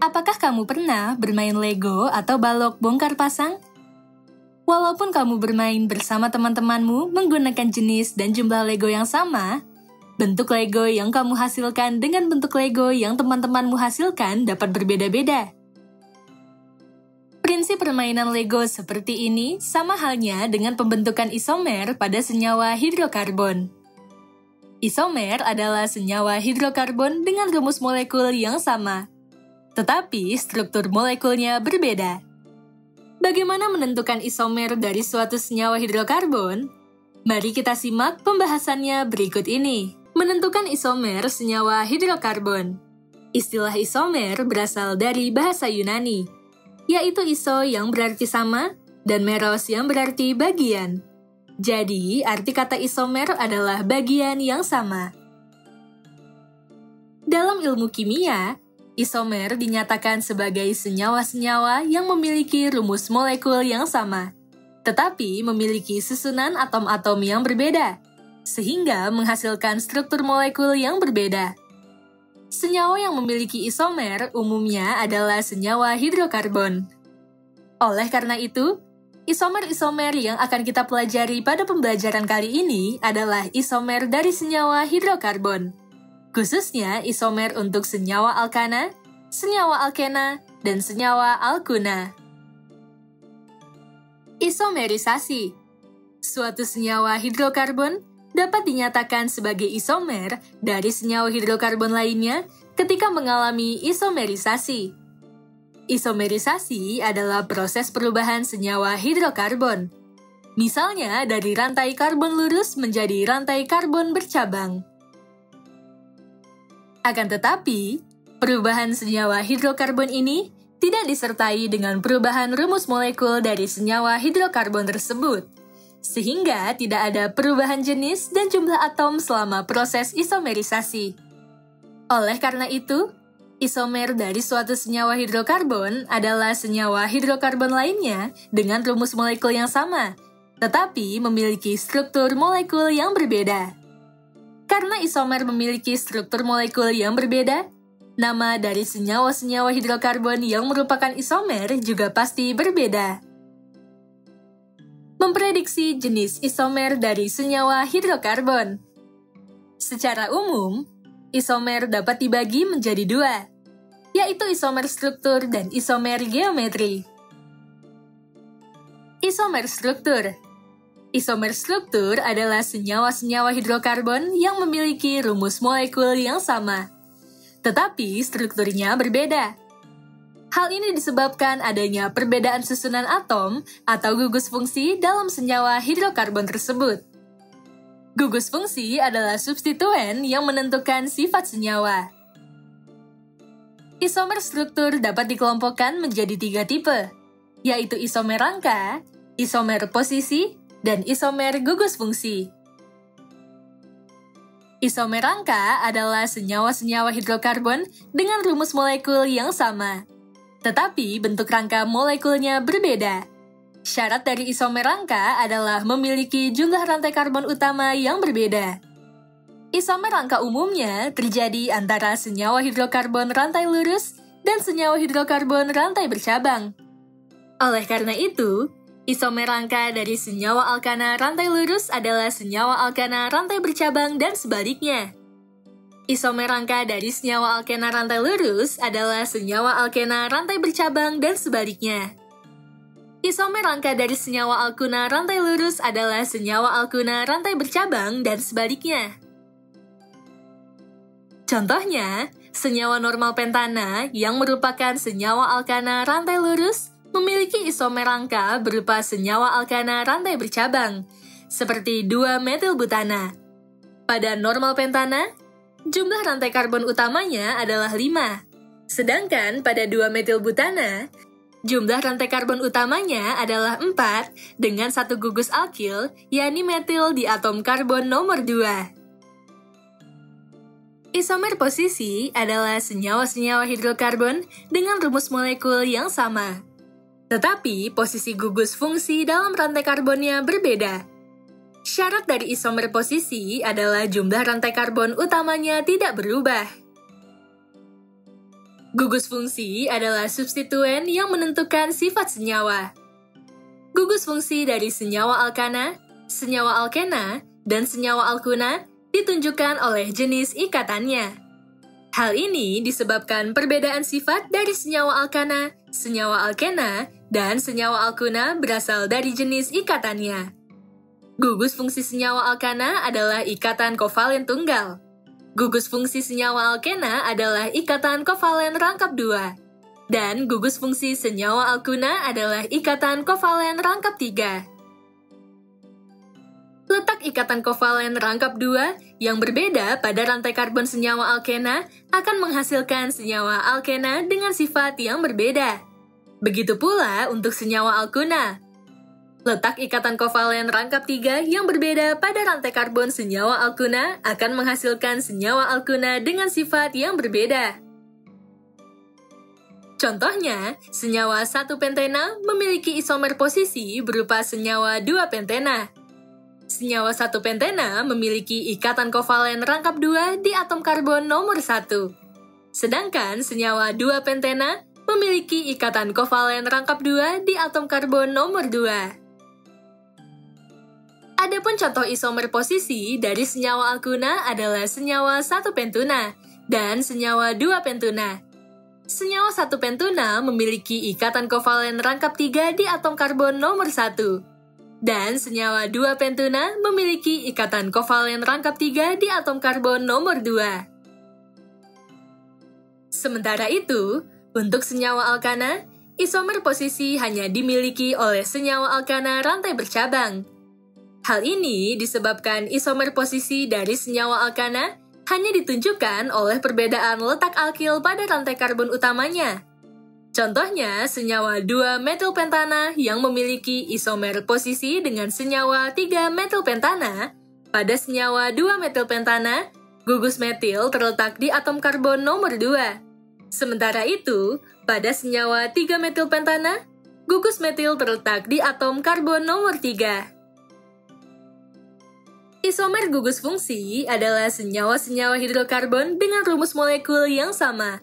Apakah kamu pernah bermain Lego atau balok bongkar pasang? Walaupun kamu bermain bersama teman-temanmu menggunakan jenis dan jumlah Lego yang sama, bentuk Lego yang kamu hasilkan dengan bentuk Lego yang teman-temanmu hasilkan dapat berbeda-beda. Prinsip permainan Lego seperti ini sama halnya dengan pembentukan isomer pada senyawa hidrokarbon. Isomer adalah senyawa hidrokarbon dengan rumus molekul yang sama, tetapi struktur molekulnya berbeda. Bagaimana menentukan isomer dari suatu senyawa hidrokarbon? Mari kita simak pembahasannya berikut ini. Menentukan isomer senyawa hidrokarbon. Istilah isomer berasal dari bahasa Yunani, yaitu iso yang berarti sama dan meros yang berarti bagian. Jadi, arti kata isomer adalah bagian yang sama. Dalam ilmu kimia, isomer dinyatakan sebagai senyawa-senyawa yang memiliki rumus molekul yang sama, tetapi memiliki susunan atom-atom yang berbeda, sehingga menghasilkan struktur molekul yang berbeda. Senyawa yang memiliki isomer umumnya adalah senyawa hidrokarbon. Oleh karena itu, isomer-isomer yang akan kita pelajari pada pembelajaran kali ini adalah isomer dari senyawa hidrokarbon, khususnya isomer untuk senyawa alkana, senyawa alkena, dan senyawa alkuna. Isomerisasi. Suatu senyawa hidrokarbon dapat dinyatakan sebagai isomer dari senyawa hidrokarbon lainnya ketika mengalami isomerisasi. Isomerisasi adalah proses perubahan senyawa hidrokarbon. Misalnya dari rantai karbon lurus menjadi rantai karbon bercabang. Akan tetapi, perubahan senyawa hidrokarbon ini tidak disertai dengan perubahan rumus molekul dari senyawa hidrokarbon tersebut, sehingga tidak ada perubahan jenis dan jumlah atom selama proses isomerisasi. Oleh karena itu, isomer dari suatu senyawa hidrokarbon adalah senyawa hidrokarbon lainnya dengan rumus molekul yang sama, tetapi memiliki struktur molekul yang berbeda. Karena isomer memiliki struktur molekul yang berbeda, nama dari senyawa-senyawa hidrokarbon yang merupakan isomer juga pasti berbeda. Memprediksi jenis isomer dari senyawa hidrokarbon. Secara umum, isomer dapat dibagi menjadi dua, yaitu isomer struktur dan isomer geometri. Isomer struktur. Isomer struktur adalah senyawa-senyawa hidrokarbon yang memiliki rumus molekul yang sama, tetapi strukturnya berbeda. Hal ini disebabkan adanya perbedaan susunan atom atau gugus fungsi dalam senyawa hidrokarbon tersebut. Gugus fungsi adalah substituen yang menentukan sifat senyawa. Isomer struktur dapat dikelompokkan menjadi 3 tipe, yaitu isomer rangka, isomer posisi, dan isomer gugus fungsi. Isomer rangka adalah senyawa-senyawa hidrokarbon dengan rumus molekul yang sama, tetapi bentuk rangka molekulnya berbeda. Syarat dari isomer rangka adalah memiliki jumlah rantai karbon utama yang berbeda. Isomer rangka umumnya terjadi antara senyawa hidrokarbon rantai lurus dan senyawa hidrokarbon rantai bercabang. Oleh karena itu, isomer rangka dari senyawa alkana rantai lurus adalah senyawa alkana rantai bercabang dan sebaliknya. Isomer rangka dari senyawa alkena rantai lurus adalah senyawa alkena rantai bercabang dan sebaliknya. Isomer rangka dari senyawa alkuna rantai lurus adalah senyawa alkuna rantai bercabang dan sebaliknya. Contohnya, senyawa normal pentana yang merupakan senyawa alkana rantai lurus memiliki isomer rangka berupa senyawa alkana rantai bercabang, seperti 2-metilbutana. Pada normal pentana, jumlah rantai karbon utamanya adalah 5, sedangkan pada 2-metilbutana, jumlah rantai karbon utamanya adalah 4 dengan satu gugus alkil, yakni metil di atom karbon nomor 2. Isomer posisi adalah senyawa-senyawa hidrokarbon dengan rumus molekul yang sama, tetapi posisi gugus fungsi dalam rantai karbonnya berbeda. Syarat dari isomer posisi adalah jumlah rantai karbon utamanya tidak berubah. Gugus fungsi adalah substituen yang menentukan sifat senyawa. Gugus fungsi dari senyawa alkana, senyawa alkena, dan senyawa alkuna ditunjukkan oleh jenis ikatannya. Hal ini disebabkan perbedaan sifat dari senyawa alkana, senyawa alkena, dan senyawa alkuna berasal dari jenis ikatannya. Gugus fungsi senyawa alkana adalah ikatan kovalen tunggal. Gugus fungsi senyawa alkena adalah ikatan kovalen rangkap 2. Dan gugus fungsi senyawa alkuna adalah ikatan kovalen rangkap 3. Letak ikatan kovalen rangkap 2 yang berbeda pada rantai karbon senyawa alkena akan menghasilkan senyawa alkena dengan sifat yang berbeda. Begitu pula untuk senyawa alkuna. Letak ikatan kovalen rangkap 3 yang berbeda pada rantai karbon senyawa alkuna akan menghasilkan senyawa alkuna dengan sifat yang berbeda. Contohnya, senyawa 1-pentena memiliki isomer posisi berupa senyawa 2-pentena. Senyawa 1-pentena memiliki ikatan kovalen rangkap 2 di atom karbon nomor 1. Sedangkan senyawa 2-pentena memiliki ikatan kovalen rangkap 2 di atom karbon nomor 2. Adapun contoh isomer posisi dari senyawa alkuna adalah senyawa 1-pentuna dan senyawa 2-pentuna. Senyawa 1-pentuna memiliki ikatan kovalen rangkap 3 di atom karbon nomor 1. Dan senyawa 2-pentuna memiliki ikatan kovalen rangkap 3 di atom karbon nomor 2. Sementara itu, untuk senyawa alkana, isomer posisi hanya dimiliki oleh senyawa alkana rantai bercabang. Hal ini disebabkan isomer posisi dari senyawa alkana hanya ditunjukkan oleh perbedaan letak alkil pada rantai karbon utamanya. Contohnya, senyawa 2-metilpentana yang memiliki isomer posisi dengan senyawa 3-metilpentana. Pada senyawa 2-metilpentana, gugus metil terletak di atom karbon nomor 2. Sementara itu, pada senyawa 3-metilpentana, gugus metil terletak di atom karbon nomor 3. Isomer gugus fungsi adalah senyawa-senyawa hidrokarbon dengan rumus molekul yang sama,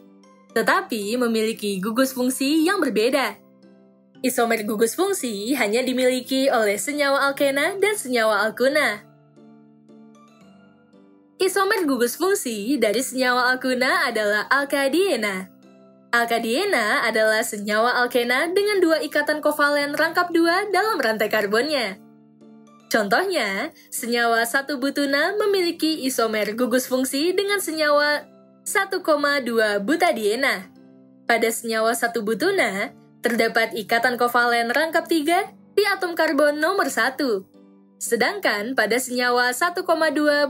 tetapi memiliki gugus fungsi yang berbeda. Isomer gugus fungsi hanya dimiliki oleh senyawa alkena dan senyawa alkuna. Isomer gugus fungsi dari senyawa alkuna adalah alkadiena. Alkadiena adalah senyawa alkena dengan 2 ikatan kovalen rangkap 2 dalam rantai karbonnya. Contohnya, senyawa 1-butuna memiliki isomer gugus fungsi dengan senyawa 1,2 butadiena. Pada senyawa 1-butuna, terdapat ikatan kovalen rangkap 3 di atom karbon nomor 1. Sedangkan pada senyawa 1,2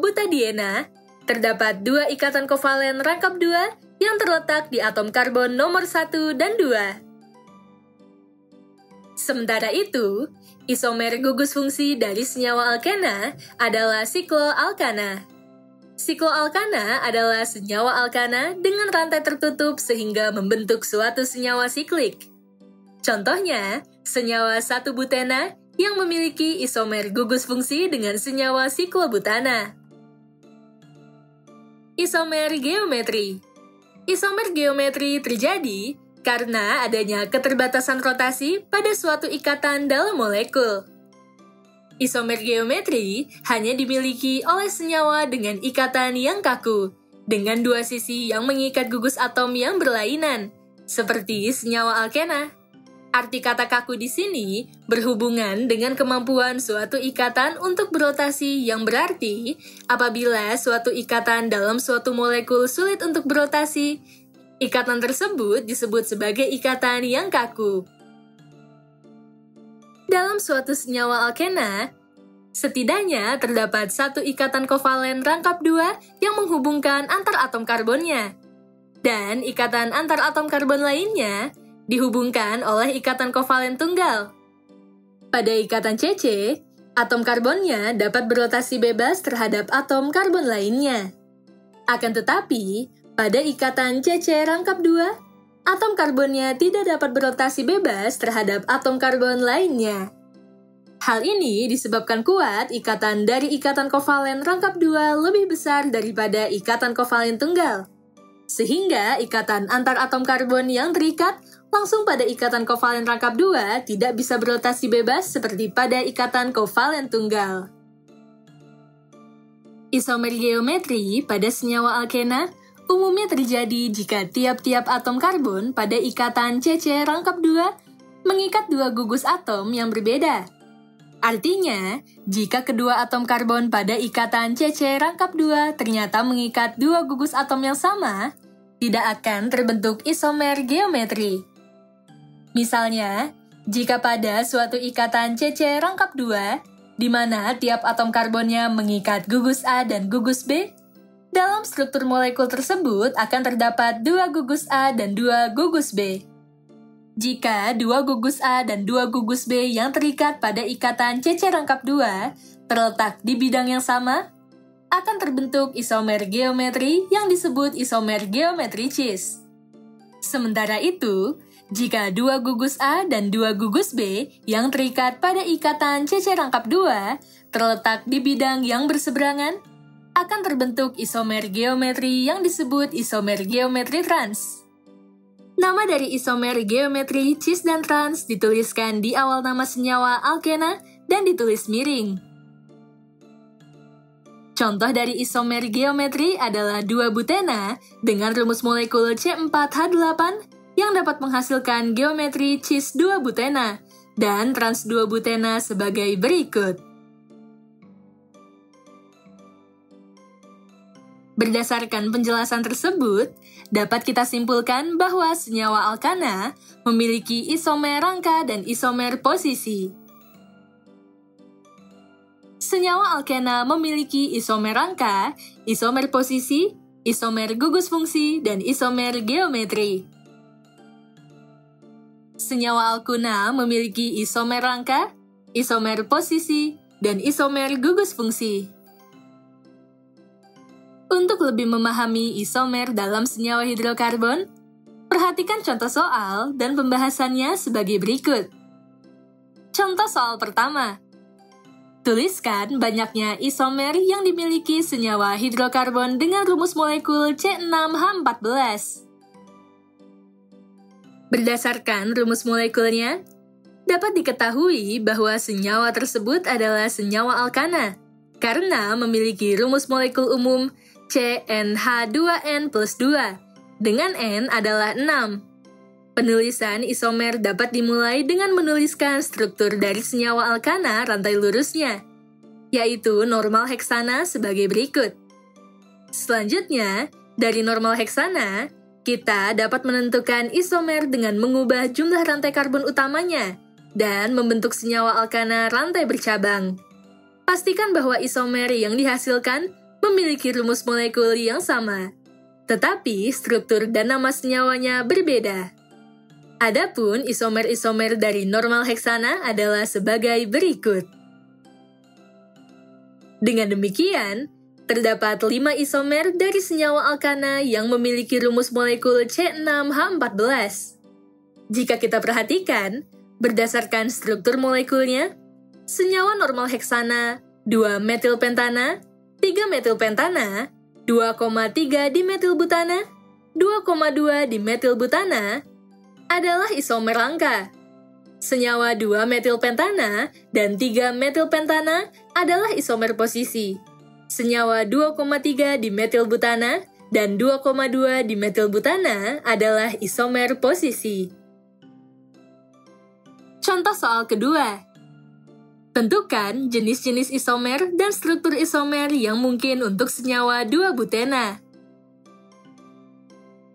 butadiena, terdapat 2 ikatan kovalen rangkap 2 yang terletak di atom karbon nomor 1 dan 2. Sementara itu, isomer gugus fungsi dari senyawa alkena adalah sikloalkana. Sikloalkana adalah senyawa alkana dengan rantai tertutup sehingga membentuk suatu senyawa siklik. Contohnya, senyawa 1-butena yang memiliki isomer gugus fungsi dengan senyawa siklobutana. Isomer geometri. Isomer geometri terjadi karena adanya keterbatasan rotasi pada suatu ikatan dalam molekul. Isomer geometri hanya dimiliki oleh senyawa dengan ikatan yang kaku, dengan 2 sisi yang mengikat gugus atom yang berlainan, seperti senyawa alkena. Arti kata kaku di sini berhubungan dengan kemampuan suatu ikatan untuk berotasi, yang berarti apabila suatu ikatan dalam suatu molekul sulit untuk berotasi, ikatan tersebut disebut sebagai ikatan yang kaku. Dalam suatu senyawa alkena, setidaknya terdapat 1 ikatan kovalen rangkap 2 yang menghubungkan antar atom karbonnya. Dan ikatan antar atom karbon lainnya dihubungkan oleh ikatan kovalen tunggal. Pada ikatan CC, atom karbonnya dapat berotasi bebas terhadap atom karbon lainnya. Akan tetapi, pada ikatan CC rangkap 2, atom karbonnya tidak dapat berotasi bebas terhadap atom karbon lainnya. Hal ini disebabkan kuat ikatan dari ikatan kovalen rangkap 2 lebih besar daripada ikatan kovalen tunggal. Sehingga ikatan antar atom karbon yang terikat langsung pada ikatan kovalen rangkap 2 tidak bisa berotasi bebas seperti pada ikatan kovalen tunggal. Isomer geometri pada senyawa alkena umumnya terjadi jika tiap-tiap atom karbon pada ikatan CC rangkap 2 mengikat dua gugus atom yang berbeda. Artinya, jika kedua atom karbon pada ikatan CC rangkap 2 ternyata mengikat dua gugus atom yang sama, tidak akan terbentuk isomer geometri. Misalnya, jika pada suatu ikatan CC rangkap 2, di mana tiap atom karbonnya mengikat gugus A dan gugus B, dalam struktur molekul tersebut akan terdapat dua gugus A dan dua gugus B. Jika dua gugus A dan dua gugus B yang terikat pada ikatan CC rangkap 2 terletak di bidang yang sama, akan terbentuk isomer geometri yang disebut isomer geometri cis. Sementara itu, jika dua gugus A dan dua gugus B yang terikat pada ikatan CC rangkap 2 terletak di bidang yang berseberangan, akan terbentuk isomer geometri yang disebut isomer geometri trans. Nama dari isomer geometri cis dan trans dituliskan di awal nama senyawa alkena dan ditulis miring. Contoh dari isomer geometri adalah 2-butena dengan rumus molekul C4H8 yang dapat menghasilkan geometri cis 2-butena dan trans 2-butena sebagai berikut. Berdasarkan penjelasan tersebut, dapat kita simpulkan bahwa senyawa alkana memiliki isomer rangka dan isomer posisi. Senyawa alkena memiliki isomer rangka, isomer posisi, isomer gugus fungsi, dan isomer geometri. Senyawa alkuna memiliki isomer rangka, isomer posisi, dan isomer gugus fungsi. Untuk lebih memahami isomer dalam senyawa hidrokarbon, perhatikan contoh soal dan pembahasannya sebagai berikut. Contoh soal pertama. Tuliskan banyaknya isomer yang dimiliki senyawa hidrokarbon dengan rumus molekul C6H14. Berdasarkan rumus molekulnya, dapat diketahui bahwa senyawa tersebut adalah senyawa alkana karena memiliki rumus molekul umum CnH2n plus 2, dengan N adalah 6. Penulisan isomer dapat dimulai dengan menuliskan struktur dari senyawa alkana rantai lurusnya, yaitu normal heksana sebagai berikut. Selanjutnya, dari normal heksana, kita dapat menentukan isomer dengan mengubah jumlah rantai karbon utamanya dan membentuk senyawa alkana rantai bercabang. Pastikan bahwa isomer yang dihasilkan memiliki rumus molekul yang sama, tetapi struktur dan nama senyawanya berbeda. Adapun isomer-isomer dari normal heksana adalah sebagai berikut. Dengan demikian, terdapat 5 isomer dari senyawa alkana yang memiliki rumus molekul C6H14. Jika kita perhatikan, berdasarkan struktur molekulnya, senyawa normal heksana 2-metilpentana, 3-metilpentana, 2,3 dimetilbutana, 2,2 dimetilbutana adalah isomer rangka. Senyawa 2-metilpentana dan 3-metilpentana adalah isomer posisi. Senyawa 2,3 dimetilbutana dan 2,2 dimetilbutana adalah isomer posisi. Contoh soal kedua. Tentukan jenis-jenis isomer dan struktur isomer yang mungkin untuk senyawa 2-butena.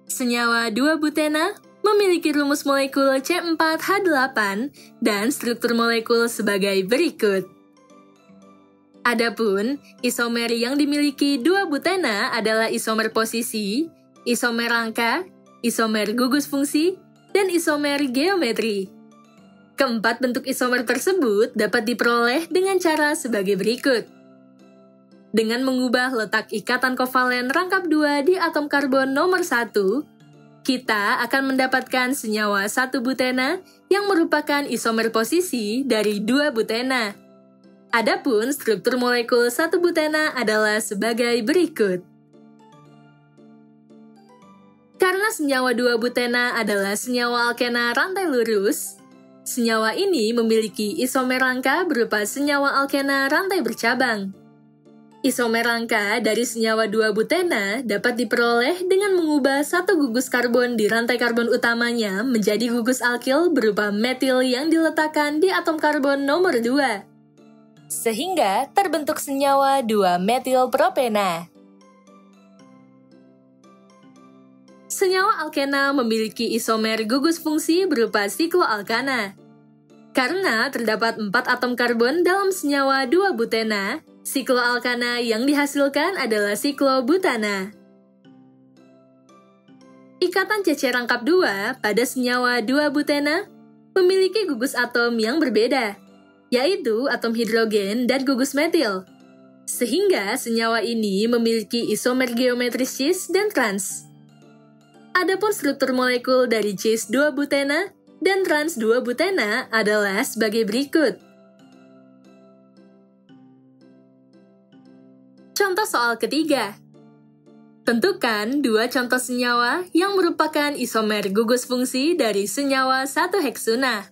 Senyawa 2-butena memiliki rumus molekul C4H8 dan struktur molekul sebagai berikut. Adapun isomer yang dimiliki 2-butena adalah isomer posisi, isomer rangka, isomer gugus fungsi, dan isomer geometri. Keempat bentuk isomer tersebut dapat diperoleh dengan cara sebagai berikut. Dengan mengubah letak ikatan kovalen rangkap 2 di atom karbon nomor 1, kita akan mendapatkan senyawa 1-butena yang merupakan isomer posisi dari 2-butena. Adapun struktur molekul 1-butena adalah sebagai berikut. Karena senyawa 2-butena adalah senyawa alkena rantai lurus, senyawa ini memiliki isomer rangka berupa senyawa alkena rantai bercabang. Isomer rangka dari senyawa 2-butena dapat diperoleh dengan mengubah satu gugus karbon di rantai karbon utamanya menjadi gugus alkil berupa metil yang diletakkan di atom karbon nomor 2. Sehingga terbentuk senyawa 2-metilpropena. Senyawa alkena memiliki isomer gugus fungsi berupa sikloalkana. Karena terdapat 4 atom karbon dalam senyawa 2-butena, sikloalkana yang dihasilkan adalah siklobutana. Ikatan CC rangkap 2 pada senyawa 2-butena memiliki gugus atom yang berbeda, yaitu atom hidrogen dan gugus metil. Sehingga senyawa ini memiliki isomer geometris cis dan trans. Adapun struktur molekul dari cis 2-butena dan trans 2-butena adalah sebagai berikut. Contoh soal ketiga. Tentukan 2 contoh senyawa yang merupakan isomer gugus fungsi dari senyawa 1-heksuna.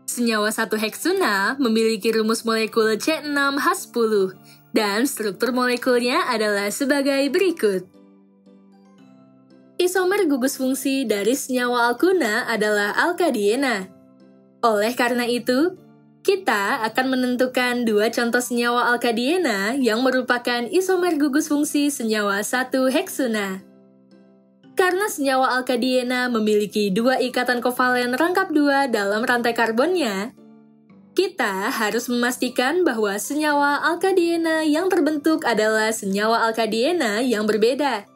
Senyawa 1-heksuna memiliki rumus molekul C6H10 dan struktur molekulnya adalah sebagai berikut. Isomer gugus fungsi dari senyawa alkuna adalah alkadiena. Oleh karena itu, kita akan menentukan 2 contoh senyawa alkadiena yang merupakan isomer gugus fungsi senyawa 1-heksuna. Karena senyawa alkadiena memiliki 2 ikatan kovalen rangkap 2 dalam rantai karbonnya, kita harus memastikan bahwa senyawa alkadiena yang terbentuk adalah senyawa alkadiena yang berbeda,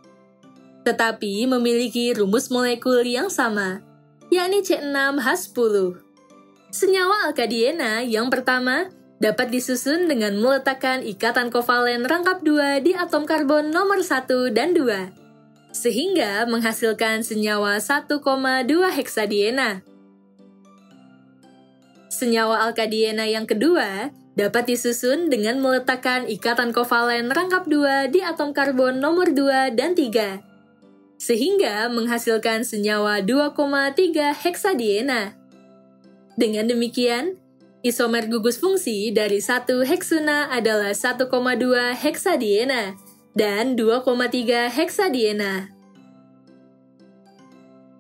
tetapi memiliki rumus molekul yang sama, yakni C6H10. Senyawa alkadiena yang pertama dapat disusun dengan meletakkan ikatan kovalen rangkap 2 di atom karbon nomor 1 dan 2, sehingga menghasilkan senyawa 1,2 heksadiena. Senyawa alkadiena yang kedua dapat disusun dengan meletakkan ikatan kovalen rangkap 2 di atom karbon nomor 2 dan 3, sehingga menghasilkan senyawa 2,3 heksadiena. Dengan demikian, isomer gugus fungsi dari 1-heksuna adalah 1,2 heksadiena dan 2,3 heksadiena.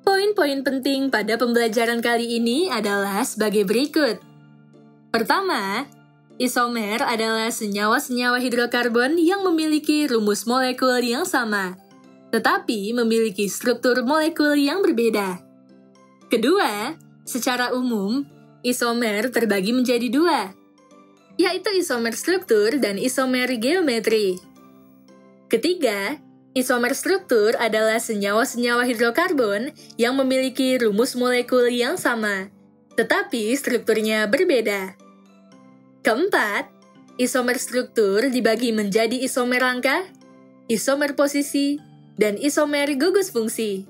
Poin-poin penting pada pembelajaran kali ini adalah sebagai berikut. Pertama, isomer adalah senyawa-senyawa hidrokarbon yang memiliki rumus molekul yang sama, tetapi memiliki struktur molekul yang berbeda. Kedua, secara umum, isomer terbagi menjadi 2, yaitu isomer struktur dan isomer geometri. Ketiga, isomer struktur adalah senyawa-senyawa hidrokarbon yang memiliki rumus molekul yang sama, tetapi strukturnya berbeda. Keempat, isomer struktur dibagi menjadi isomer rangka, isomer posisi, dan isomer gugus fungsi.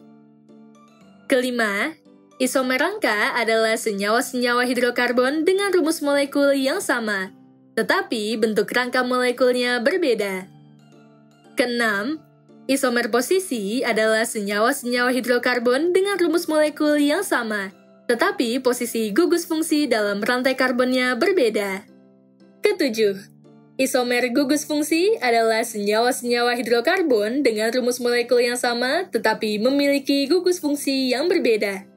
Kelima, isomer rangka adalah senyawa-senyawa hidrokarbon dengan rumus molekul yang sama, tetapi bentuk rangka molekulnya berbeda. Keenam, isomer posisi adalah senyawa-senyawa hidrokarbon dengan rumus molekul yang sama, tetapi posisi gugus fungsi dalam rantai karbonnya berbeda. Ketujuh, isomer gugus fungsi adalah senyawa-senyawa hidrokarbon dengan rumus molekul yang sama tetapi memiliki gugus fungsi yang berbeda.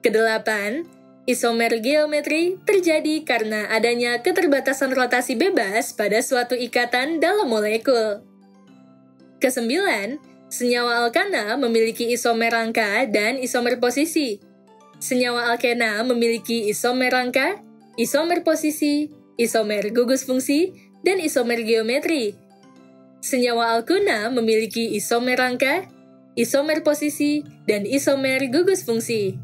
Kedelapan, isomer geometri terjadi karena adanya keterbatasan rotasi bebas pada suatu ikatan dalam molekul. Kesembilan, senyawa alkana memiliki isomer rangka dan isomer posisi. Senyawa alkena memiliki isomer rangka, isomer posisi, isomer gugus fungsi, dan isomer geometri. Senyawa alkuna memiliki isomer rangka, isomer posisi, dan isomer gugus fungsi.